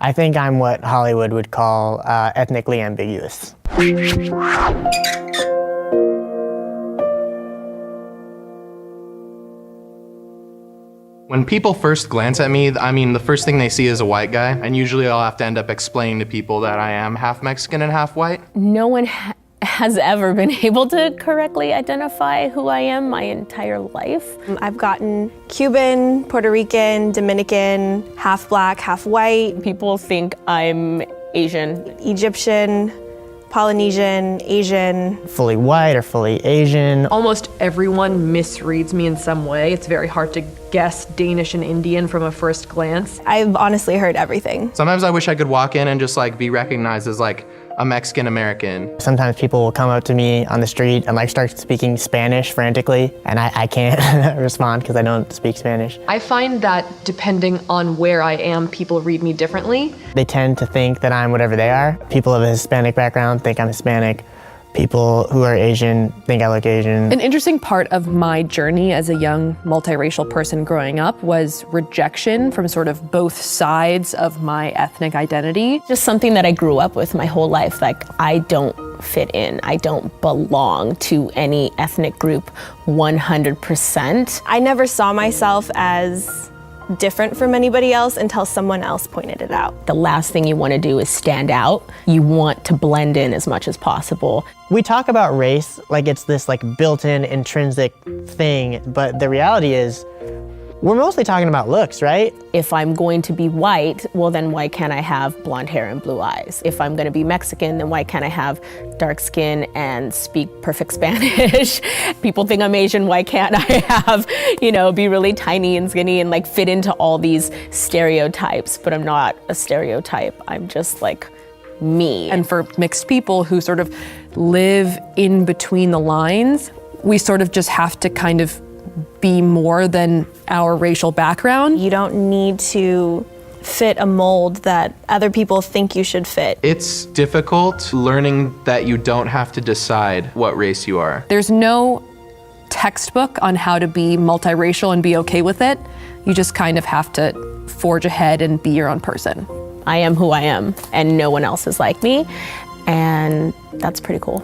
I think I'm what Hollywood would call ethnically ambiguous. When people first glance at me, I mean, the first thing they see is a white guy, and usually I'll have to end up explaining to people that I am half Mexican and half white. No one has ever been able to correctly identify who I am my entire life. I've gotten Cuban, Puerto Rican, Dominican, half black, half white. People think I'm Asian. Egyptian, Polynesian, Asian. Fully white or fully Asian. Almost everyone misreads me in some way. It's very hard to guess Danish and Indian from a first glance. I've honestly heard everything. Sometimes I wish I could walk in and just like be recognized as like a Mexican American. Sometimes people will come up to me on the street and like start speaking Spanish frantically, and I can't respond because I don't speak Spanish. I find that depending on where I am, people read me differently. They tend to think that I'm whatever they are. People of a Hispanic background think I'm Hispanic. People who are Asian think I look Asian. An interesting part of my journey as a young multiracial person growing up was rejection from sort of both sides of my ethnic identity. Just something that I grew up with my whole life. Like, I don't fit in. I don't belong to any ethnic group 100%. I never saw myself as different from anybody else until someone else pointed it out. The last thing you want to do is stand out. You want to blend in as much as possible. We talk about race like it's this like built-in intrinsic thing, but the reality is we're mostly talking about looks, right? If I'm going to be white, well then why can't I have blonde hair and blue eyes? If I'm going to be Mexican, then why can't I have dark skin and speak perfect Spanish? People think I'm Asian, why can't I have, be really tiny and skinny and like fit into all these stereotypes? But I'm not a stereotype, I'm just like me. And for mixed people who sort of live in between the lines, we sort of just have to kind of be more than our racial background. You don't need to fit a mold that other people think you should fit. It's difficult learning that you don't have to decide what race you are. There's no textbook on how to be multiracial and be okay with it. You just kind of have to forge ahead and be your own person. I am who I am, and no one else is like me, and that's pretty cool.